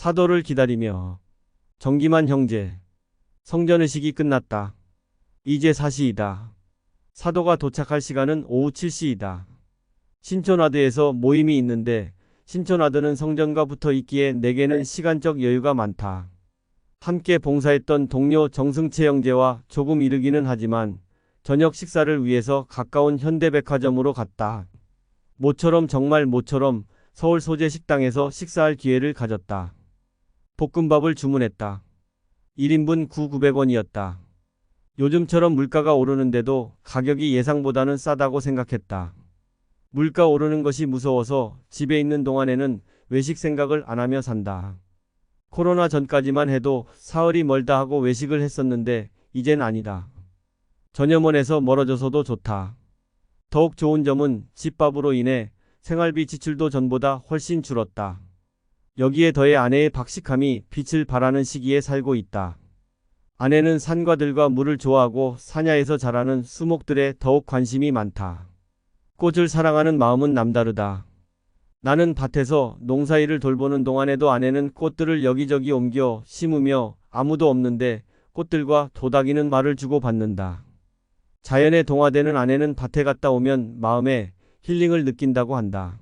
사도를 기다리며. 정기만 형제. 성전의식이 끝났다. 이제 4시이다. 사도가 도착할 시간은 오후 7시이다. 신촌와드에서 모임이 있는데 신촌와드는 성전과 붙어 있기에 내게는 시간적 여유가 많다. 함께 봉사했던 동료 정승채 형제와 조금 이르기는 하지만 저녁 식사를 위해서 가까운 현대백화점으로 갔다. 모처럼 정말 모처럼 서울 소재 식당에서 식사할 기회를 가졌다. 볶음밥을 주문했다. 1인분 9,900원이었다. 요즘처럼 물가가 오르는데도 가격이 예상보다는 싸다고 생각했다. 물가 오르는 것이 무서워서 집에 있는 동안에는 외식 생각을 안 하며 산다. 코로나 전까지만 해도 사흘이 멀다 하고 외식을 했었는데 이젠 아니다. 전염원에서 멀어져서도 좋다. 더욱 좋은 점은 집밥으로 인해 생활비 지출도 전보다 훨씬 줄었다. 여기에 더해 아내의 박식함이 빛을 발하는 시기에 살고 있다. 아내는 산과 들과 물을 좋아하고 산야에서 자라는 수목들에 더욱 관심이 많다. 꽃을 사랑하는 마음은 남다르다. 나는 밭에서 농사일을 돌보는 동안에도 아내는 꽃들을 여기저기 옮겨 심으며 아무도 없는데 꽃들과 도닥이는 말을 주고받는다. 자연에 동화되는 아내는 밭에 갔다 오면 마음에 힐링을 느낀다고 한다.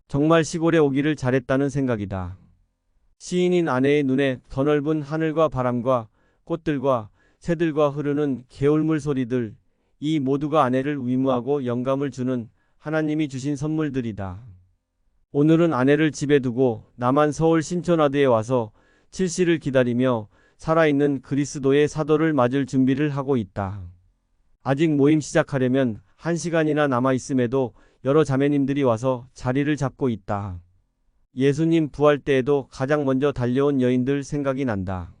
정말 시골에 오기를 잘했다는 생각이다. 시인인 아내의 눈에 더 넓은 하늘과 바람과 꽃들과 새들과 흐르는 개울물 소리들, 이 모두가 아내를 위무하고 영감을 주는 하나님이 주신 선물들이다. 오늘은 아내를 집에 두고 나만 서울 신촌와드에 와서 7시를 기다리며 살아있는 그리스도의 사도를 맞을 준비를 하고 있다. 아직 모임 시작하려면 1시간이나 남아있음에도 여러 자매님들이 와서 자리를 잡고 있다. 예수님 부활 때에도 가장 먼저 달려온 여인들 생각이 난다.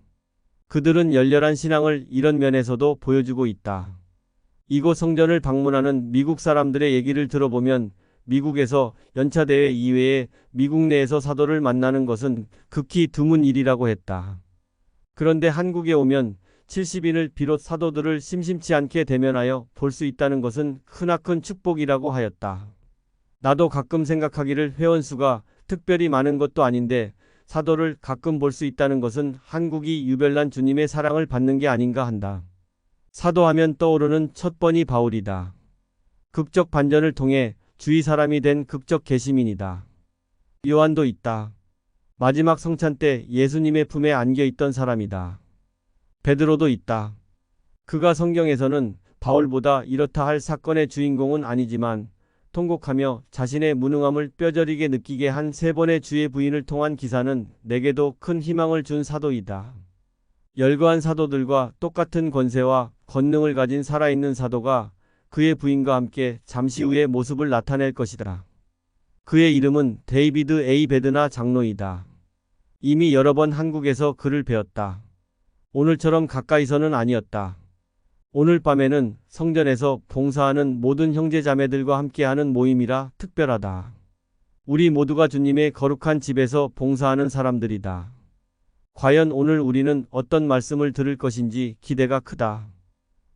그들은 열렬한 신앙을 이런 면에서도 보여주고 있다. 이곳 성전을 방문하는 미국 사람들의 얘기를 들어보면 미국에서 연차대회 이외에 미국 내에서 사도를 만나는 것은 극히 드문 일이라고 했다. 그런데 한국에 오면 70인을 비롯 사도들을 심심치 않게 대면하여 볼 수 있다는 것은 크나큰 축복이라고 하였다. 나도 가끔 생각하기를 회원수가 특별히 많은 것도 아닌데 사도를 가끔 볼 수 있다는 것은 한국이 유별난 주님의 사랑을 받는 게 아닌가 한다. 사도하면 떠오르는 첫 번이 바울이다. 극적 반전을 통해 주의 사람이 된 극적 개시민이다. 요한도 있다. 마지막 성찬 때 예수님의 품에 안겨 있던 사람이다. 베드로도 있다. 그가 성경에서는 바울보다 이렇다 할 사건의 주인공은 아니지만 통곡하며 자신의 무능함을 뼈저리게 느끼게 한 3번의 주의 부인을 통한 기사는 내게도 큰 희망을 준 사도이다. 열거한 사도들과 똑같은 권세와 권능을 가진 살아있는 사도가 그의 부인과 함께 잠시 후에 모습을 나타낼 것이다. 그의 이름은 데이비드 A. 베드나 장로이다. 이미 여러 번 한국에서 그를 배웠다. 오늘처럼 가까이서는 아니었다. 오늘 밤에는 성전에서 봉사하는 모든 형제자매들과 함께하는 모임이라 특별하다. 우리 모두가 주님의 거룩한 집에서 봉사하는 사람들이다. 과연 오늘 우리는 어떤 말씀을 들을 것인지 기대가 크다.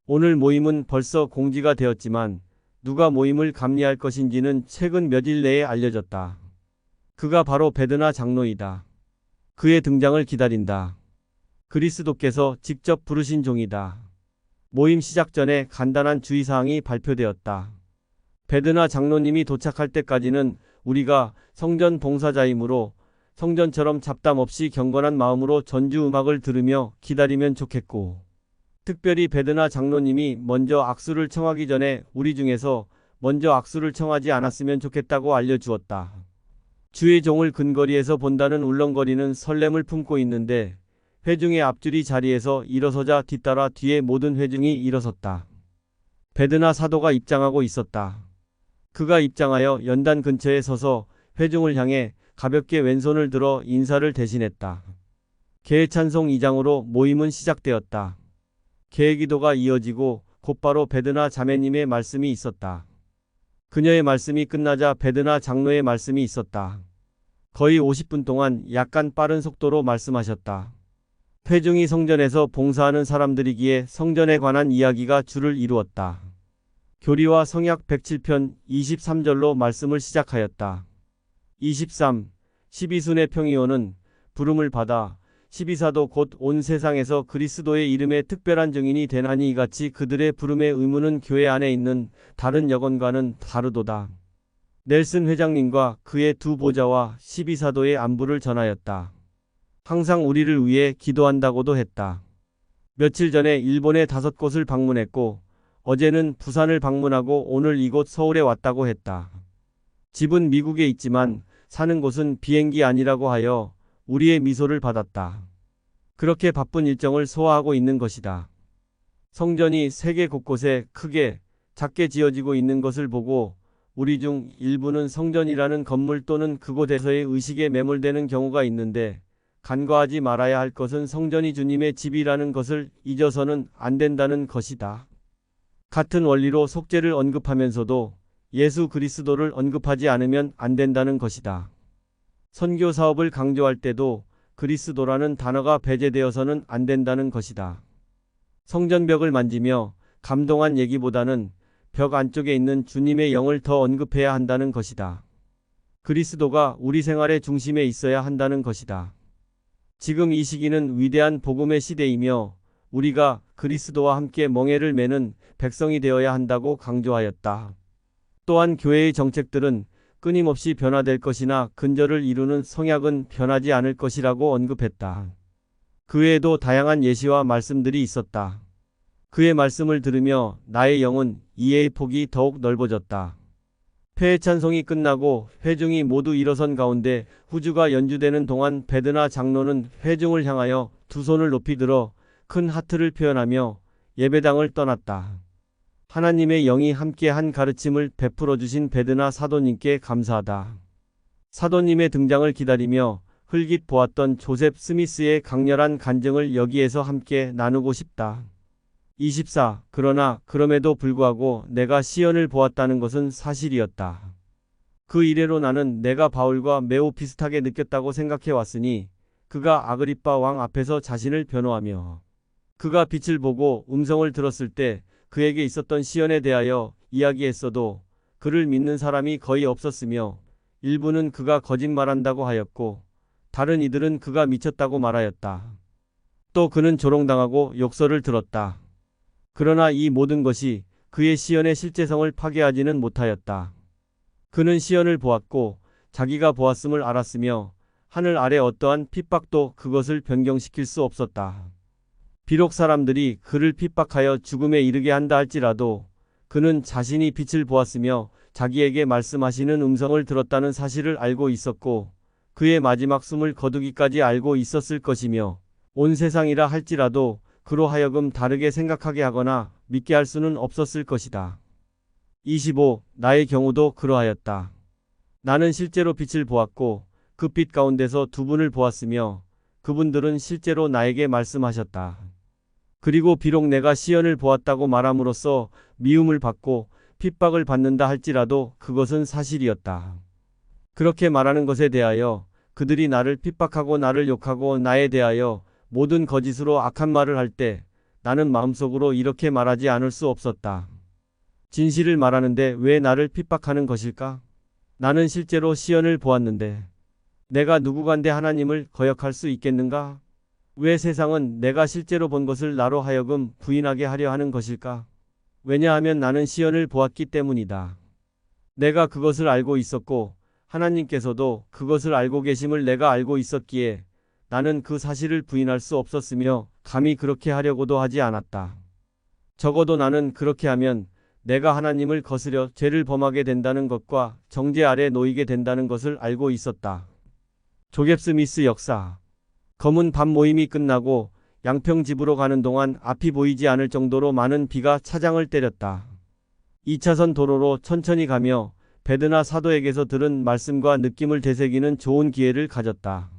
오늘 모임은 벌써 공지가 되었지만 누가 모임을 감리할 것인지는 최근 몇일 내에 알려졌다. 그가 바로 베드나 장로이다. 그의 등장을 기다린다. 그리스도께서 직접 부르신 종이다. 모임 시작 전에 간단한 주의사항이 발표되었다. 베드나 장로님이 도착할 때까지는 우리가 성전 봉사자이므로 성전처럼 잡담 없이 경건한 마음으로 전주 음악을 들으며 기다리면 좋겠고, 특별히 베드나 장로님이 먼저 악수를 청하기 전에 우리 중에서 먼저 악수를 청하지 않았으면 좋겠다고 알려주었다. 주의 종을 근거리에서 본다는 울렁거리는 설렘을 품고 있는데 회중의 앞줄이 자리에서 일어서자 뒤따라 뒤에 모든 회중이 일어섰다. 베드나 사도가 입장하고 있었다. 그가 입장하여 연단 근처에 서서 회중을 향해 가볍게 왼손을 들어 인사를 대신했다. 개찬송 2장으로 모임은 시작되었다. 개기도가 이어지고 곧바로 베드나 자매님의 말씀이 있었다. 그녀의 말씀이 끝나자 베드나 장로의 말씀이 있었다. 거의 50분 동안 약간 빠른 속도로 말씀하셨다. 회중이 성전에서 봉사하는 사람들이기에 성전에 관한 이야기가 주를 이루었다. 교리와 성약 107편 23절로 말씀을 시작하였다. 23. 12순의 평이오는 부름을 받아 12사도 곧 온 세상에서 그리스도의 이름에 특별한 증인이 되나니 이같이 그들의 부름의 의무는 교회 안에 있는 다른 여건과는 다르도다. 넬슨 회장님과 그의 두 보좌와 12사도의 안부를 전하였다. 항상 우리를 위해 기도한다고도 했다. 며칠 전에 일본의 5곳을 방문했고 어제는 부산을 방문하고 오늘 이곳 서울에 왔다고 했다. 집은 미국에 있지만 사는 곳은 비행기 안이라고 하여 우리의 미소를 받았다. 그렇게 바쁜 일정을 소화하고 있는 것이다. 성전이 세계 곳곳에 크게 작게 지어지고 있는 것을 보고 우리 중 일부는 성전이라는 건물 또는 그곳에서의 의식에 매몰되는 경우가 있는데 간과하지 말아야 할 것은 성전이 주님의 집이라는 것을 잊어서는 안 된다는 것이다. 같은 원리로 속죄를 언급하면서도 예수 그리스도를 언급하지 않으면 안 된다는 것이다. 선교 사업을 강조할 때도 그리스도라는 단어가 배제되어서는 안 된다는 것이다. 성전벽을 만지며 감동한 얘기보다는 벽 안쪽에 있는 주님의 영을 더 언급해야 한다는 것이다. 그리스도가 우리 생활의 중심에 있어야 한다는 것이다. 지금 이 시기는 위대한 복음의 시대이며 우리가 그리스도와 함께 멍에를 매는 백성이 되어야 한다고 강조하였다. 또한 교회의 정책들은 끊임없이 변화될 것이나 근절을 이루는 성약은 변하지 않을 것이라고 언급했다. 그 외에도 다양한 예시와 말씀들이 있었다. 그의 말씀을 들으며 나의 영은 이해의 폭이 더욱 넓어졌다. 폐회 찬송이 끝나고 회중이 모두 일어선 가운데 후주가 연주되는 동안 베드나 장로는 회중을 향하여 두 손을 높이 들어 큰 하트를 표현하며 예배당을 떠났다. 하나님의 영이 함께 한 가르침을 베풀어 주신 베드나 사도님께 감사하다. 사도님의 등장을 기다리며 흘깃 보았던 조셉 스미스의 강렬한 간증을 여기에서 함께 나누고 싶다. 24. 그러나 그럼에도 불구하고 내가 시연을 보았다는 것은 사실이었다. 그 이래로 나는 내가 바울과 매우 비슷하게 느꼈다고 생각해 왔으니 그가 아그리빠 왕 앞에서 자신을 변호하며 그가 빛을 보고 음성을 들었을 때 그에게 있었던 시연에 대하여 이야기했어도 그를 믿는 사람이 거의 없었으며 일부는 그가 거짓말한다고 하였고 다른 이들은 그가 미쳤다고 말하였다. 또 그는 조롱당하고 욕설을 들었다. 그러나 이 모든 것이 그의 시연의 실제성을 파괴하지는 못하였다. 그는 시연을 보았고 자기가 보았음을 알았으며 하늘 아래 어떠한 핍박도 그것을 변경시킬 수 없었다. 비록 사람들이 그를 핍박하여 죽음에 이르게 한다 할지라도 그는 자신이 빛을 보았으며 자기에게 말씀하시는 음성을 들었다는 사실을 알고 있었고 그의 마지막 숨을 거두기까지 알고 있었을 것이며 온 세상이라 할지라도 그로 하여금 다르게 생각하게 하거나 믿게 할 수는 없었을 것이다. 25. 나의 경우도 그러하였다. 나는 실제로 빛을 보았고 그 빛 가운데서 두 분을 보았으며 그분들은 실제로 나에게 말씀하셨다. 그리고 비록 내가 시연을 보았다고 말함으로써 미움을 받고 핍박을 받는다 할지라도 그것은 사실이었다. 그렇게 말하는 것에 대하여 그들이 나를 핍박하고 나를 욕하고 나에 대하여 모든 거짓으로 악한 말을 할 때 나는 마음속으로 이렇게 말하지 않을 수 없었다. 진실을 말하는데 왜 나를 핍박하는 것일까? 나는 실제로 시연을 보았는데 내가 누구간데 하나님을 거역할 수 있겠는가? 왜 세상은 내가 실제로 본 것을 나로 하여금 부인하게 하려 하는 것일까? 왜냐하면 나는 시연을 보았기 때문이다. 내가 그것을 알고 있었고 하나님께서도 그것을 알고 계심을 내가 알고 있었기에 나는 그 사실을 부인할 수 없었으며 감히 그렇게 하려고도 하지 않았다. 적어도 나는 그렇게 하면 내가 하나님을 거스려 죄를 범하게 된다는 것과 정죄 아래 놓이게 된다는 것을 알고 있었다. 조셉 스미스 역사. 검은 밤 모임이 끝나고 양평 집으로 가는 동안 앞이 보이지 않을 정도로 많은 비가 차장을 때렸다. 2차선 도로로 천천히 가며 베드나 사도에게서 들은 말씀과 느낌을 되새기는 좋은 기회를 가졌다.